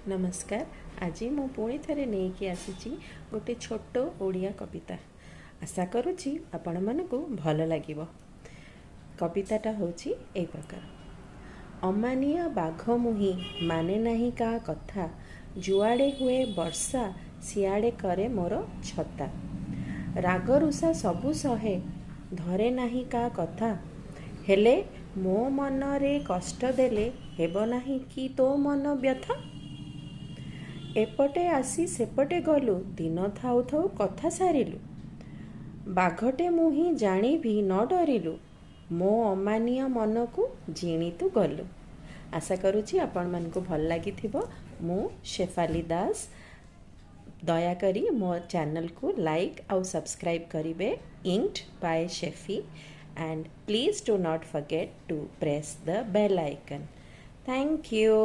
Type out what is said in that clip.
नमस्कार। आज मु पुणी थे नहीं आसी गोटे छोट ओडिया कविता। आशा करुँची आपण मानक भल लगे। कविताटा हूँ ए प्रकार। अमानिया बाघ मुही माने नहीं का कथा, जुआड़े हुए वर्षा सियाड़े करे मोर छता। रागरुषा सबु सहे धरे नहीं का कथा, हेले मो मनरे कष्ट देले हेब नहीं कि तो मन व्यथा। एपटे आसी सेपटे गलु दिन थाउ थाउ कथा सारिलु, बाघटे मुही जानी भी न डरिलु, मो अमानिया मन को जिणी तु गलु। आशा करुँची आपण मानकु भल लागिथिबो। मु शेफाली दास। दयाकरी मो चैनल को लाइक आउ सब्सक्राइब करिवे, इंक्ड बाय शेफी, and please do not forget to press the bell icon. Thank you.